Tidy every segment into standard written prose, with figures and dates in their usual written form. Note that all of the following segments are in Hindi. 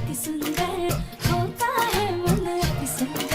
अति सुंदर होता है मन अति सुंदर।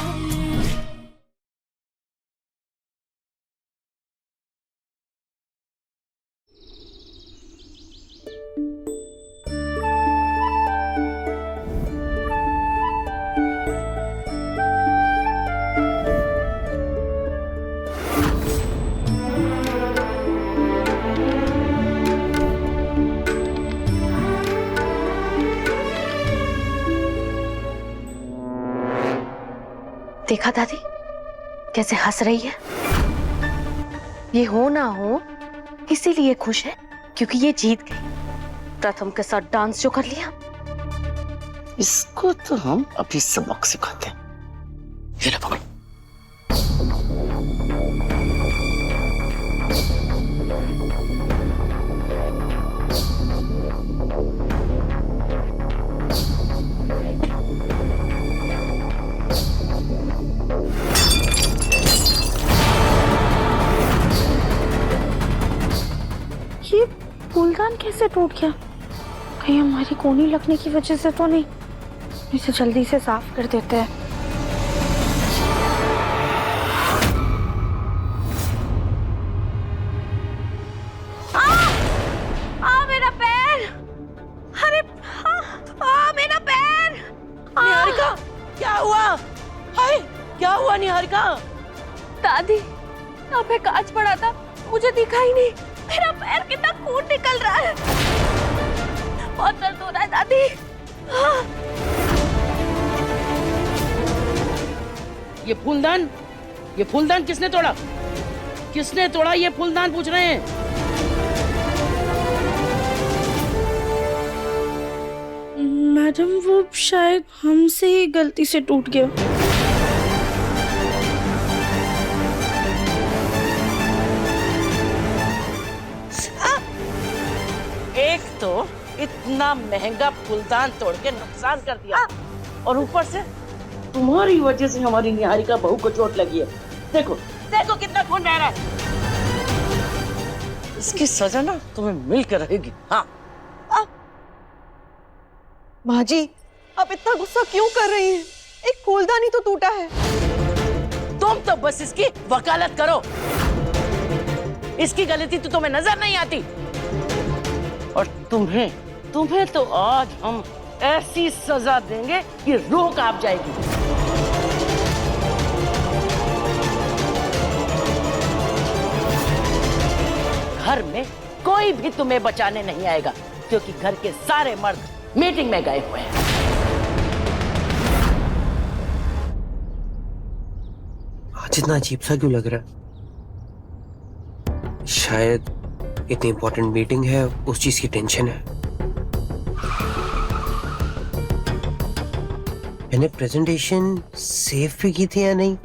देखा दादी कैसे हंस रही है। ये हो ना हो इसीलिए खुश है क्योंकि ये जीत गई। प्रथम के साथ डांस जो कर लिया, इसको तो हम अभी सबक सिखाते हैं। ये ले पकड़। ये फूलदान कैसे टूट गया? कहीं हमारी कोनी लगने की वजह से तो नहीं? इसे जल्दी से साफ कर देते हैं। मेरा पैर! अरे मेरा पैर! निहारिका, क्या हुआ? हाय, क्या हुआ निहारिका? दादी, यहाँ पे कांच पड़ा था, मुझे दिखा ही नहीं। मेरा पैर कितना खून निकल रहा है। बहुत दर्द हो रहा है दादी। ये फूलदान किसने तोड़ा? किसने तोड़ा ये फूलदान पूछ रहे हैं? मैडम, वो शायद हमसे ही गलती से टूट गया। एक तो इतना महंगा फूलदान तोड़ के नुकसान कर दिया और ऊपर से तुम्हारी वजह से हमारी निहारिका बहू को चोट लगी है। देखो देखो कितना खून बह रहा है। इसकी सजा ना तुम्हें मिलकर रहेगी। हाँ माँ जी, आप इतना गुस्सा क्यों कर रही हैं? एक फूलदान ही तो टूटा है। तुम तो बस इसकी वकालत करो। इसकी गलती तो तुम्हें नजर नहीं आती। और तुम्हें तो आज हम ऐसी सजा देंगे कि रूह कांप जाएगी। घर में कोई भी तुम्हें बचाने नहीं आएगा क्योंकि घर के सारे मर्द मीटिंग में गए हुए हैं। आज इतना अजीब सा क्यों लग रहा है? शायद इतनी इंपॉर्टेंट मीटिंग है, उस चीज की टेंशन है। मैंने प्रेजेंटेशन सेव भी की थी या नहीं,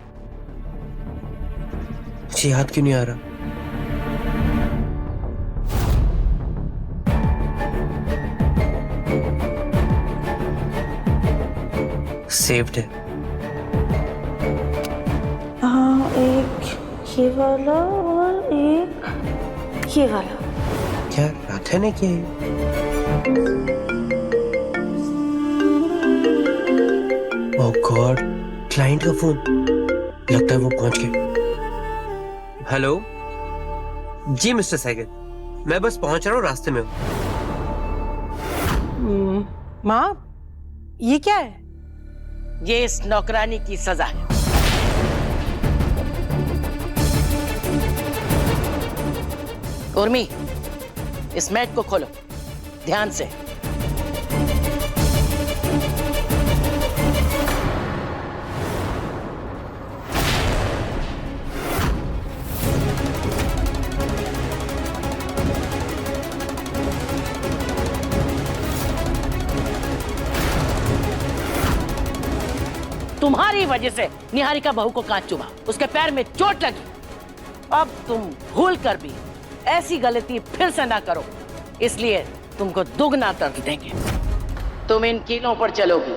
मुझे याद क्यों नहीं आ रहा। सेव्ड है। हाँ, एक ये वाला और एक ये वाला। क्या राधा ने किया है? ओह गॉड, क्लाइंट का फोन। लगता है वो पहुंच गए। हेलो जी मिस्टर सैगल, मैं बस पहुंच रहा हूँ, रास्ते में हूँ। माँ, ये क्या है? ये इस नौकरानी की सजा है। उर्मी, इस मैट को खोलो ध्यान से। तुम्हारी वजह से निहारिका बहू को कांच चुभा, उसके पैर में चोट लगी। अब तुम भूल कर भी ऐसी गलती फिर से ना करो, इसलिए तुमको दुगना दर्द देंगे। तुम इन कीलों पर चलोगी।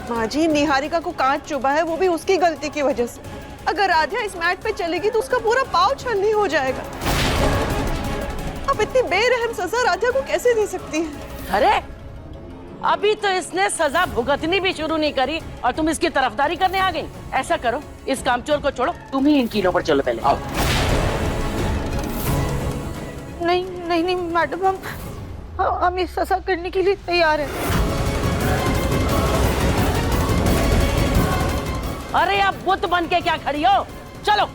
माँ जी, निहारिका को कांच चुभा है, वो भी उसकी गलती की वजह से। अगर राधा इस मैट पे चलेगी तो उसका पूरा पाँव छलनी हो जाएगा। आप इतनी बेरहम सजा राधा को कैसे दे सकती हैं? अरे अभी तो इसने सजा भुगतनी भी शुरू नहीं करी और तुम इसकी तरफदारी करने आ गई। ऐसा करो, इस कामचोर को छोड़ो, तुम ही इन कीलों पर चलो पहले। आओ। नहीं नहीं नहीं मैडम, हम ये सजा करने के लिए तैयार हैं। अरे आप बुत बन के क्या खड़ी हो? चलो,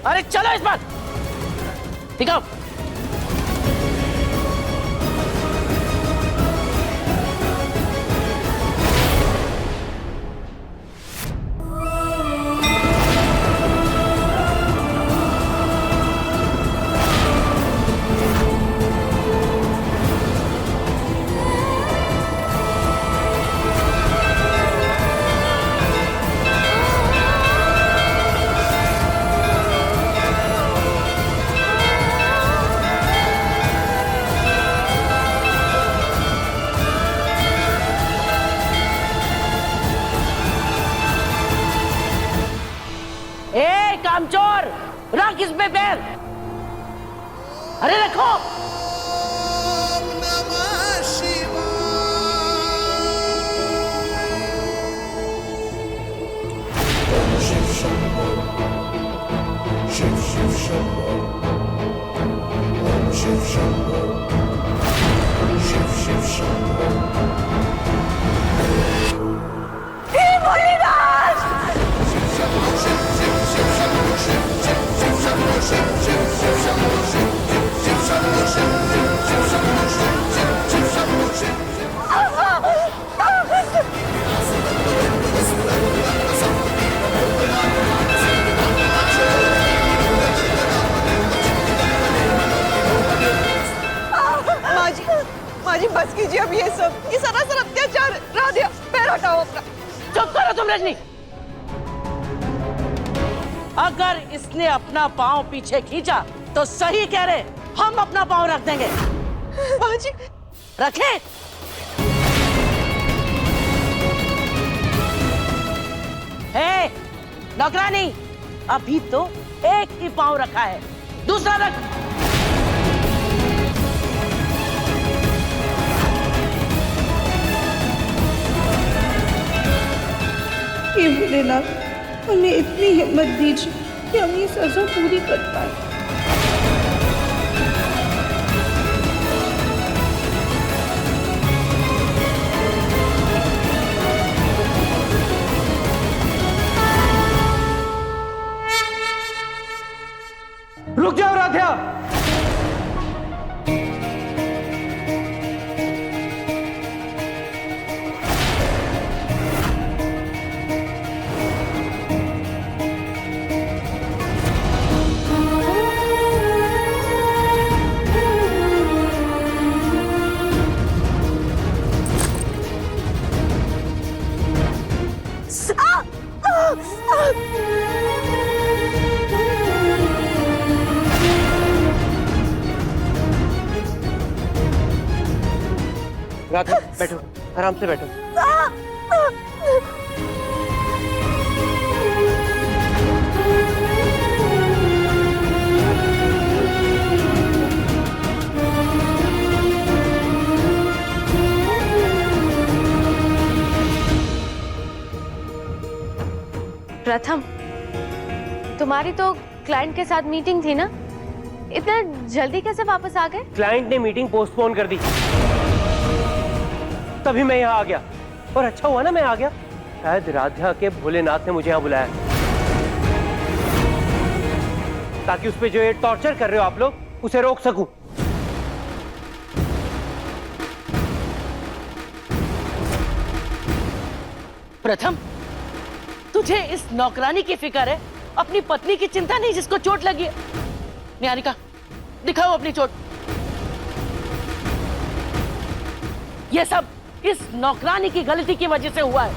अरे चलो इस बार दिखाओ। कामचोर, रख इस पे पैर। अरे रखो। माजी बस कीजिए अब ये सरासर अत्याचार। राधिया पैर हटाओ अपना। चुप करो तुम रजनी। अगर इसने अपना पांव पीछे खींचा तो सही कह रहे, हम अपना पांव रख देंगे। माजी रखे। हे नौकरानी, अभी तो एक ही पांव रखा है, दूसरा रख। हे भोलेनाथ, हमें इतनी हिम्मत दीजिए कि हम ये सजा पूरी कर पाए। रुक जाओ राधिया। राधा बैठो, आराम से बैठो। प्रथम, तुम्हारी तो क्लाइंट के साथ मीटिंग थी ना, इतना जल्दी कैसे वापस आ गए? क्लाइंट ने मीटिंग पोस्टपोन कर दी, तभी मैं यहाँ आ गया। और अच्छा हुआ ना मैं आ गया, शायद राधा के भोलेनाथ ने मुझे यहाँ बुलाया ताकि उस पे जो ये टॉर्चर कर रहे हो आप लोग, उसे रोक सकूं। प्रथम, तुझे इस नौकरानी की फिक्र है, अपनी पत्नी की चिंता नहीं जिसको चोट लगी है। निहारिका, दिखाओ अपनी चोट। ये सब इस नौकरानी की गलती की वजह से हुआ है।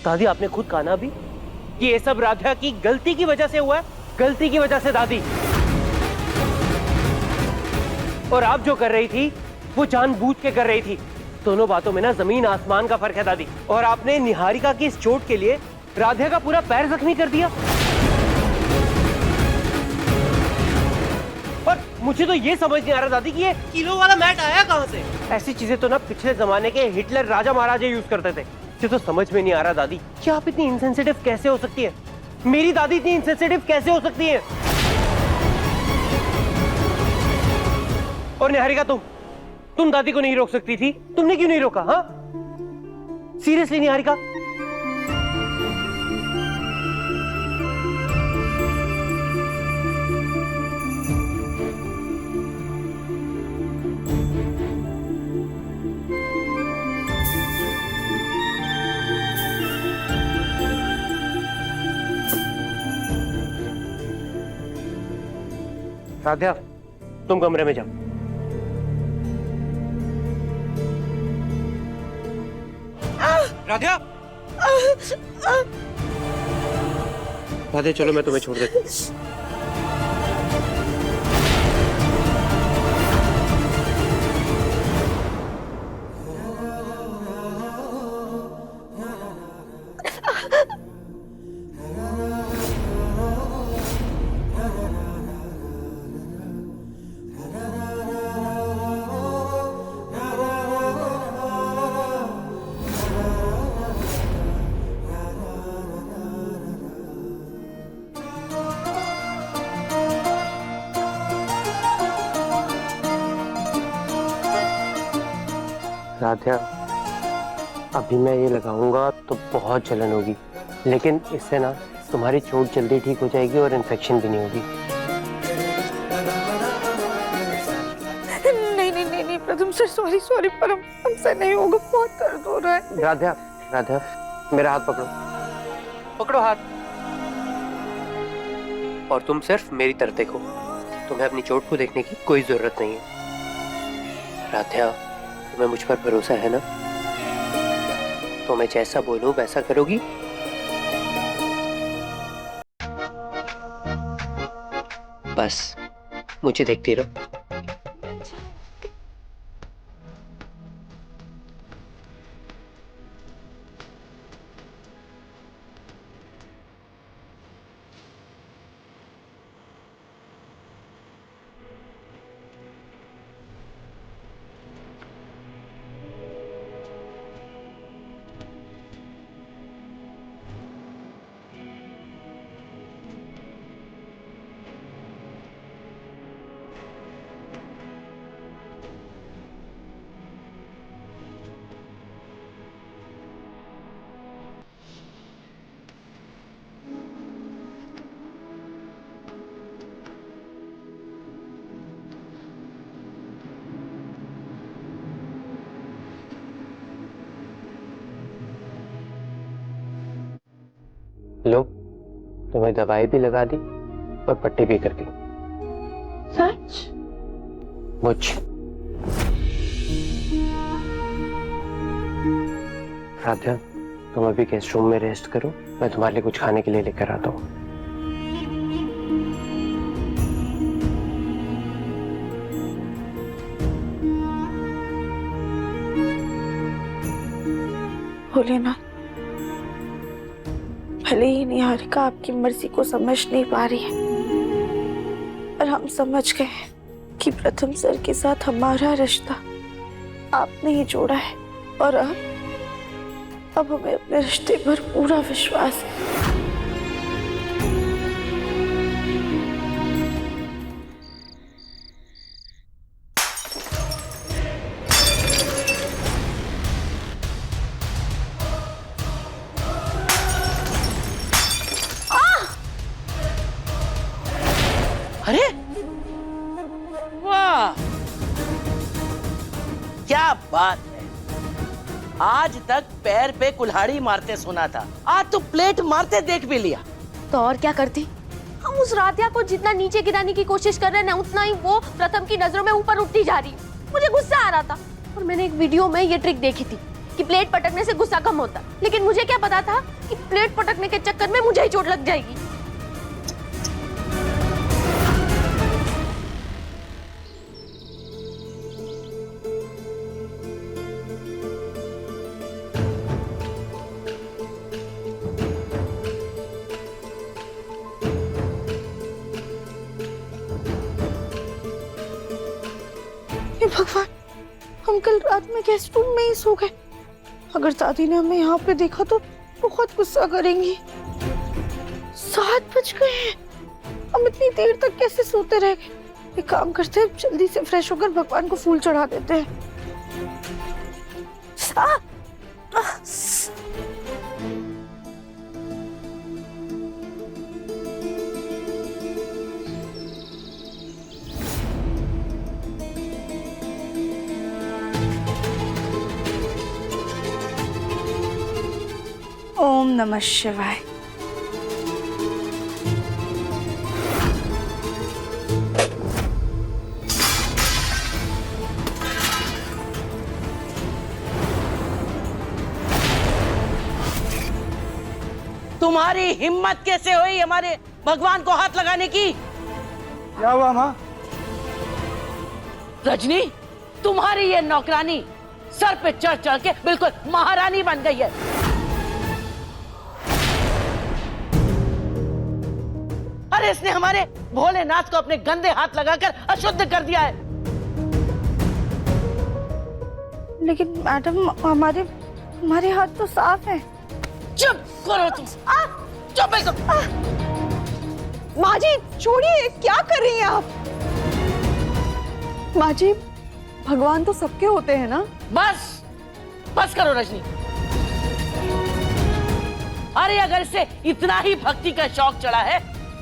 दादी, आपने खुद कहा ना अभी कि ये सब राधा की गलती की वजह से हुआ है। गलती की वजह से दादी। और आप जो कर रही थी वो जानबूझ के कर रही थी, दोनों बातों में ना जमीन आसमान का फर्क है दादी। और आपने निहारिका की इस चोट के लिए राधिया का पूरा पैर जख्मी कर दिया। और मुझे तो ये समझ नहीं आ रहा दादी कि ये किलो वाला मैट आया कहाँ से। ऐसी चीजें तो ना पिछले जमाने के हिटलर राजा महाराजा यूज करते थे। मुझे तो समझ में नहीं आ रहा दादी कि आप इतनी इनसेंसिटिव कैसे हो सकती है। मेरी दादी इतनी इनसेंसिटिव कैसे हो सकती है। और निहारिका तुम दादी को नहीं रोक सकती थी, तुमने क्यों नहीं रोका? हाँ सीरियसली निहारिका? राधिया तुम कमरे में जाओ। राधिया राधिया चलो मैं तुम्हें छोड़ देता हूँ। राधिया अभी मैं ये लगाऊंगा तो बहुत जलन होगी, लेकिन इससे ना तुम्हारी चोट जल्दी ठीक हो जाएगी और इन्फेक्शन भी नहीं होगी। नहीं प्रथम सर सॉरी पर हमसे नहीं होगा, बहुत दर्द हो रहा है। राधिया मेरा हाथ पकड़ो हाथ। और तुम सिर्फ मेरी तरफ देखो, तुम्हें अपनी चोट को देखने की कोई जरूरत नहीं है। राधिया तुम्हें मुझ पर भरोसा है ना? तो मैं जैसा बोलूं वैसा करोगी? बस मुझे देखती रहो। लो तुम्हें दवाई भी लगा दी और पट्टी भी कर दी। सच? मुझ राधिया तुम अभी गेस्ट रूम में रेस्ट करो, मैं तुम्हारे लिए कुछ खाने के लिए लेकर आता हूँ। भोलेनाथ, भले ही निहारिका आपकी मर्जी को समझ नहीं पा रही है, पर हम समझ गए कि प्रथम सर के साथ हमारा रिश्ता आपने ही जोड़ा है और अब हमें अपने रिश्ते पर पूरा विश्वास है। अरे वाह, क्या बात है। आज तक पैर पे कुल्हाड़ी मारते सुना था, आज तो प्लेट मारते देख भी लिया। तो और क्या करती? हम उस राधिया को जितना नीचे गिराने की कोशिश कर रहे हैं ना, उतना ही वो प्रथम की नजरों में ऊपर उठती जा रही है। मुझे गुस्सा आ रहा था और मैंने एक वीडियो में ये ट्रिक देखी थी कि प्लेट पटकने से गुस्सा कम होता, लेकिन मुझे क्या पता था कि प्लेट पटकने के चक्कर में मुझे ही चोट लग जाएगी। भगवान, हम कल रात में गेस्ट रूम में ही सो गए। अगर दादी ने हमें यहाँ पे देखा तो बहुत गुस्सा करेंगी। 7 बज गए हैं, हम इतनी देर तक कैसे सोते रह गए? एक काम करते हैं, जल्दी से फ्रेश होकर भगवान को फूल चढ़ा देते हैं। ओम नमः शिवाय। तुम्हारी हिम्मत कैसे हुई हमारे भगवान को हाथ लगाने की? क्या हुआ माँ? रजनी, तुम्हारी ये नौकरानी सर पे चढ़ चढ़ के बिल्कुल महारानी बन गई है। अरे इसने हमारे भोलेनाथ को अपने गंदे हाथ लगाकर अशुद्ध कर दिया है। लेकिन मैडम, हमारे हाथ तो साफ हैं। चुप करो तुम, चुप एकदम। माँ जी छोड़िए, क्या कर रही हैं आप? माँ जी, भगवान तो सबके होते हैं ना। बस बस करो रजनी। अरे अगर इसे इतना ही भक्ति का शौक चढ़ा है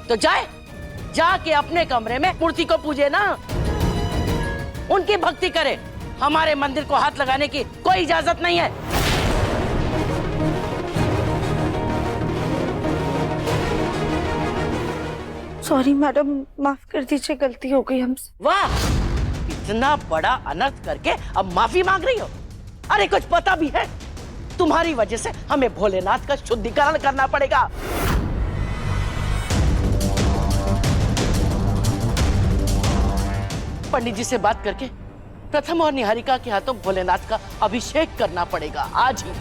तो जाके अपने कमरे में मूर्ति को पूजे ना, उनकी भक्ति करे। हमारे मंदिर को हाथ लगाने की कोई इजाजत नहीं है। सॉरी मैडम, माफ कर दीजिए, गलती हो गई हमसे। वाह, इतना बड़ा अनर्थ करके अब माफी मांग रही हो? अरे कुछ पता भी है? तुम्हारी वजह से हमें भोलेनाथ का शुद्धिकरण करना पड़ेगा। पंडित जी से बात करके प्रथम और निहारिका के हाथों भोलेनाथ का अभिषेक करना पड़ेगा आज ही।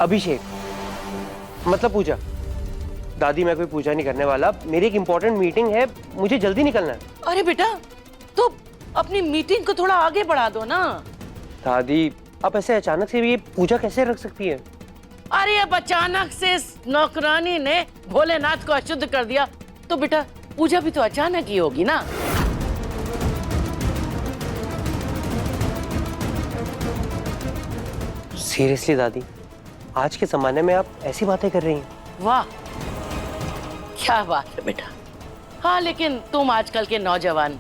अभिषेक मतलब पूजा? दादी, मैं कोई पूजा नहीं करने वाला। मेरी एक इंपॉर्टेंट मीटिंग है, मुझे जल्दी निकलना है। अरे बेटा, तो अपनी मीटिंग को थोड़ा आगे बढ़ा दो ना। दादी, आप ऐसे अचानक से ये पूजा कैसे रख सकती है? अरे अब अचानक से इस नौकरानी ने भोलेनाथ को अशुद्ध कर दिया तो बेटा पूजा भी तो अचानक ही होगी ना। सीरियसली दादी, आज के जमाने में आप ऐसी बातें कर रही हैं? वाह, क्या बात है बेटा। हाँ, लेकिन तुम आजकल के नौजवान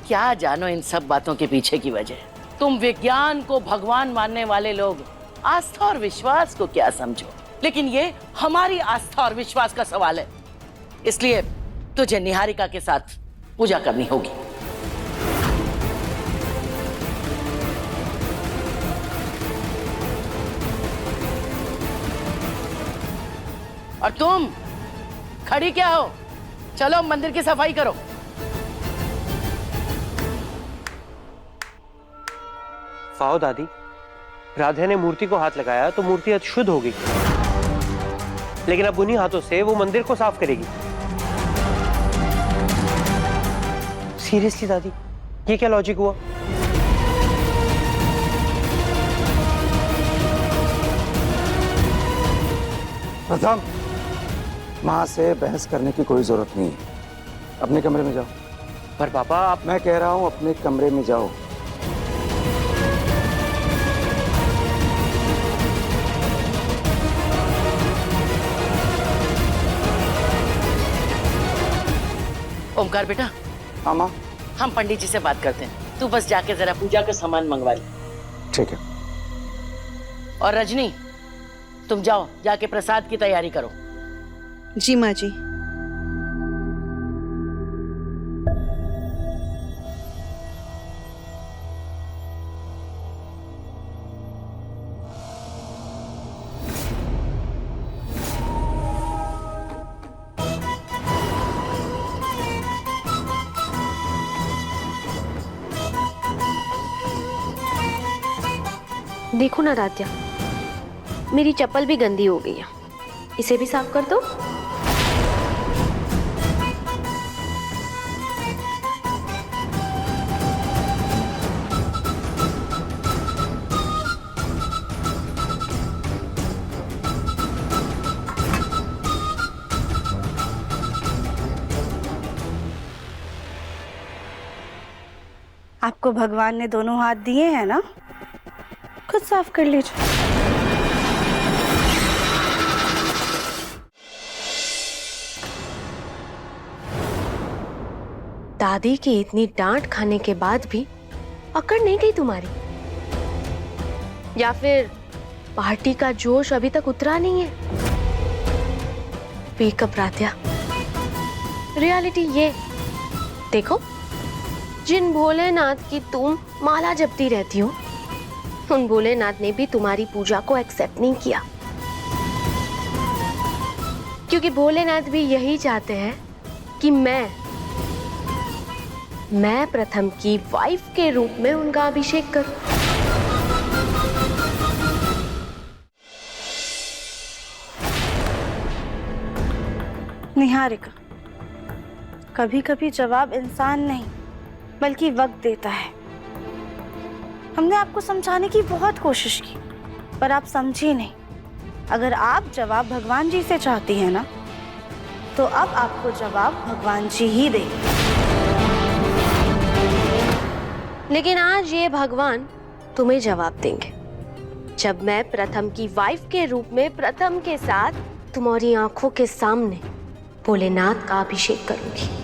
क्या जानो इन सब बातों के पीछे की वजह। तुम विज्ञान को भगवान मानने वाले लोग आस्था और विश्वास को क्या समझो, लेकिन ये हमारी आस्था और विश्वास का सवाल है। इसलिए तुझे निहारिका के साथ पूजा करनी होगी। और तुम खड़ी क्या हो? चलो मंदिर की सफाई करो। वाओ दादी, राधे ने मूर्ति को हाथ लगाया तो मूर्ति अशुद्ध हो गई, लेकिन अब उन्हीं हाथों से वो मंदिर को साफ करेगी। सीरियसली दादी, ये क्या लॉजिक हुआ? प्रथम, माँ से बहस करने की कोई जरूरत नहीं है। अपने कमरे में जाओ। पर पापा आप... मैं कह रहा हूँ अपने कमरे में जाओ। ओमकार बेटा। हाँ माँ। हम पंडित जी से बात करते हैं, तू बस जाके जरा पूजा का सामान मंगवा ले। ठीक है। और रजनी, तुम जाओ, जाके प्रसाद की तैयारी करो। जी माँ जी। देखो ना राध्या, मेरी चप्पल भी गंदी हो गई है, इसे भी साफ कर दो। आपको भगवान ने दोनों हाथ दिए हैं ना, खुद साफ कर लीजिए। दादी की इतनी डांट खाने के बाद भी अकड़ नहीं गई तुम्हारी? या फिर पार्टी का जोश अभी तक उतरा नहीं है? वेकअप राध्या, रियलिटी ये देखो, जिन भोलेनाथ की तुम माला जपती रहती हो, उन भोलेनाथ ने भी तुम्हारी पूजा को एक्सेप्ट नहीं किया, क्योंकि भोलेनाथ भी यही चाहते हैं कि मैं प्रथम की वाइफ के रूप में उनका अभिषेक करूं। निहारिका, कभी कभी जवाब इंसान नहीं बल्कि वक्त देता है। हमने आपको समझाने की बहुत कोशिश की, पर आप समझी नहीं। अगर आप जवाब भगवान जी से चाहती हैं ना, तो अब आपको जवाब भगवान जी ही देंगे। लेकिन आज ये भगवान तुम्हें जवाब देंगे, जब मैं प्रथम की वाइफ के रूप में प्रथम के साथ तुम्हारी आंखों के सामने भोलेनाथ का अभिषेक करूंगी।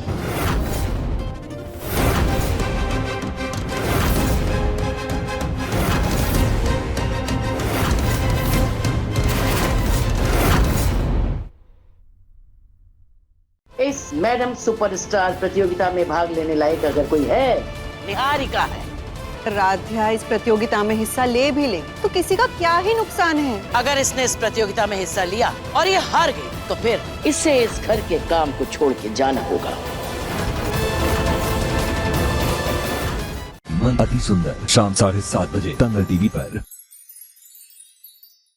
इस मैडम सुपरस्टार प्रतियोगिता में भाग लेने लायक अगर कोई है, निहारिका है। राध्या इस प्रतियोगिता में हिस्सा ले भी ले तो किसी का क्या ही नुकसान है। अगर इसने इस प्रतियोगिता में हिस्सा लिया और ये हार गई, तो फिर इसे इस घर के काम को छोड़ के जाना होगा। मन अति सुंदर, शाम 7:30 बजे दंगल टीवी पर।